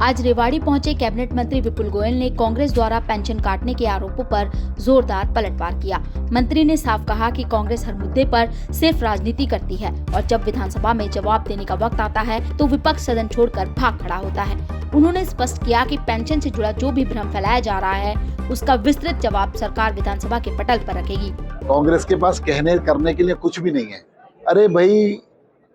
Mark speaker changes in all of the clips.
Speaker 1: आज रेवाड़ी पहुंचे कैबिनेट मंत्री विपुल गोयल ने कांग्रेस द्वारा पेंशन काटने के आरोपों पर जोरदार पलटवार किया। मंत्री ने साफ कहा कि कांग्रेस हर मुद्दे पर सिर्फ राजनीति करती है और जब विधानसभा में जवाब देने का वक्त आता है तो विपक्ष सदन छोड़कर भाग खड़ा होता है। उन्होंने स्पष्ट किया कि पेंशन से जुड़ा जो भी भ्रम फैलाया जा रहा है उसका विस्तृत जवाब सरकार विधानसभा के पटल पर रखेगी।
Speaker 2: कांग्रेस के पास कहने करने के लिए कुछ भी नहीं है। अरे भाई,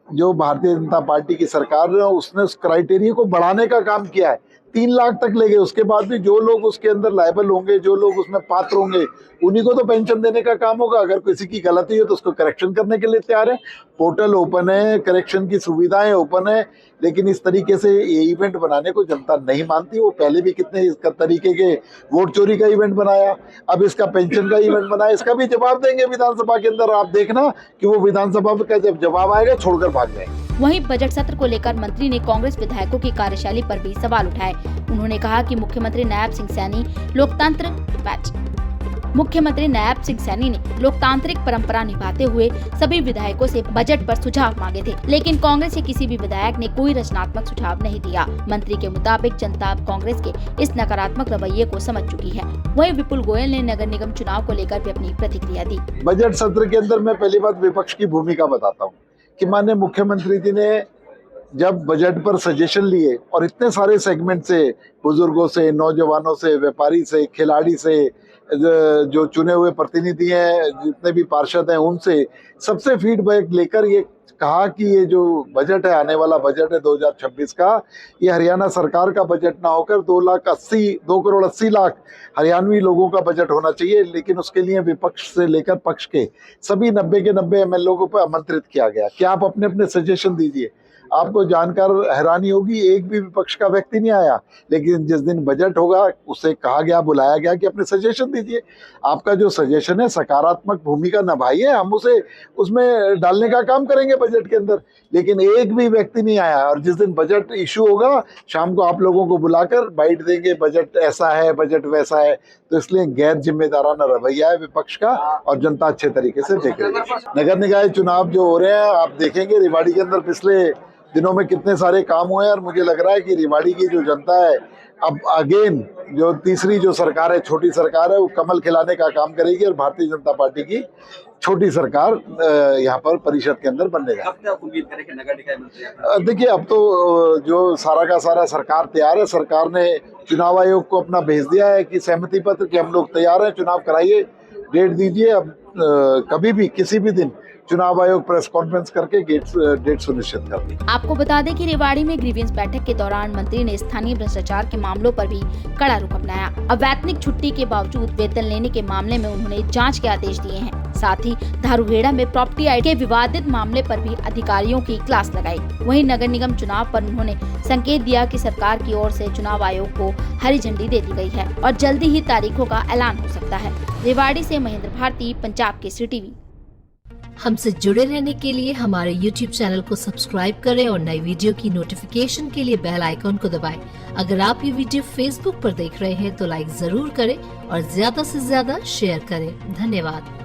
Speaker 2: जो भारतीय जनता पार्टी की सरकार है उसने उस क्राइटेरिया को बढ़ाने का काम किया है, 3 लाख तक ले गए। उसके बाद भी जो लोग उसके अंदर लायबल होंगे, जो लोग उसमें पात्र होंगे, उन्हीं को तो पेंशन देने का काम होगा। अगर किसी की गलती हो तो उसको करेक्शन करने के लिए तैयार है। पोर्टल ओपन है, करेक्शन की सुविधाएं ओपन है, लेकिन इस तरीके से ये इवेंट बनाने को जनता नहीं मानती। वो पहले भी कितने इस तरीके के वोट चोरी का इवेंट बनाया, अब इसका पेंशन का इवेंट बनाया। इसका भी जवाब देंगे विधानसभा के अंदर। आप देखना कि वो विधानसभा का जब जवाब आएगा छोड़कर भाग जाएंगे।
Speaker 1: वहीं बजट सत्र को लेकर मंत्री ने कांग्रेस विधायकों की कार्यशैली पर भी सवाल उठाए। उन्होंने कहा कि मुख्यमंत्री नायब सिंह सैनी ने लोकतांत्रिक परंपरा निभाते हुए सभी विधायकों से बजट पर सुझाव मांगे थे, लेकिन कांग्रेस के किसी भी विधायक ने कोई रचनात्मक सुझाव नहीं दिया। मंत्री के मुताबिक जनता अब कांग्रेस के इस नकारात्मक रवैये को समझ चुकी है। वहीं विपुल गोयल ने नगर निगम चुनाव को लेकर भी अपनी प्रतिक्रिया दी।
Speaker 2: बजट सत्र के अंदर मैं पहली बात विपक्ष की भूमिका बताता हूँ कि माननीय मुख्यमंत्री जी ने जब बजट पर सजेशन लिए और इतने सारे सेगमेंट से, बुजुर्गों से, नौजवानों से, व्यापारी से, खिलाड़ी से, जो चुने हुए प्रतिनिधि हैं, जितने भी पार्षद हैं, उनसे सबसे फीडबैक लेकर ये कहा कि ये जो बजट है, आने वाला बजट है 2026 का, ये हरियाणा सरकार का बजट ना होकर 2 करोड़ 80 लाख हरियाणवी लोगों का बजट होना चाहिए। लेकिन उसके लिए विपक्ष से लेकर पक्ष के सभी 90 के 90 एमएलए को आमंत्रित किया गया कि आप अपने अपने सजेशन दीजिए। आपको जानकर हैरानी होगी, एक भी विपक्ष का व्यक्ति नहीं आया, लेकिन जिस दिन बजट होगा उसे कहा गया, बुलाया गया कि अपने सजेशन दीजिए। आपका जो सजेशन है सकारात्मक भूमिका निभाइए, हम उसे उसमें डालने का काम करेंगे बजट के अंदर। लेकिन एक भी व्यक्ति नहीं आया। और जिस दिन बजट इशू होगा शाम को आप लोगों को बुलाकर बाइट देंगे, बजट ऐसा है, बजट वैसा है। तो इसलिए गैर जिम्मेदाराना रवैया है विपक्ष का और जनता अच्छे तरीके से देख रही है। नगर निकाय चुनाव जो हो रहे हैं आप देखेंगे, रेवाड़ी के अंदर पिछले दिनों में कितने सारे काम हुए हैं। और मुझे लग रहा है कि रेवाड़ी की जो जनता है अब अगेन जो तीसरी जो सरकार है, छोटी सरकार है, वो कमल खिलाने का काम करेगी और भारतीय जनता पार्टी की छोटी सरकार यहाँ पर परिषद के अंदर बनने जा रही है। देखिए, अब तो जो सारा का सारा सरकार तैयार है। सरकार ने चुनाव आयोग को अपना भेज दिया है कि सहमति पत्र कि हम लोग तैयार हैं, चुनाव कराइए, डेट दीजिए। अब कभी भी किसी भी दिन चुनाव आयोग प्रेस कॉन्फ्रेंस करके डेट सुनिश्चित कर दी।
Speaker 1: आपको बता दें कि रेवाड़ी में ग्रीवियंस बैठक के दौरान मंत्री ने स्थानीय भ्रष्टाचार के मामलों पर भी कड़ा रुख अपनाया। अवैतनिक छुट्टी के बावजूद वेतन लेने के मामले में उन्होंने जांच के आदेश दिए हैं। साथ ही धारूहेड़ा में प्रॉपर्टी एक्ट के विवादित मामले पर भी अधिकारियों की क्लास लगाई। वहीं नगर निगम चुनाव पर उन्होंने संकेत दिया कि सरकार की ओर से चुनाव आयोग को हरी झंडी दे दी गई है और जल्दी ही तारीखों का ऐलान हो सकता है। रेवाड़ी से महेंद्र भारती, पंजाब केसरी टीवी।
Speaker 3: हमसे जुड़े रहने के लिए हमारे YouTube चैनल को सब्सक्राइब करें और नई वीडियो की नोटिफिकेशन के लिए बेल आइकॉन को दबाएं। अगर आप ये वीडियो Facebook पर देख रहे हैं तो लाइक जरूर करें और ज्यादा से ज्यादा शेयर करें। धन्यवाद।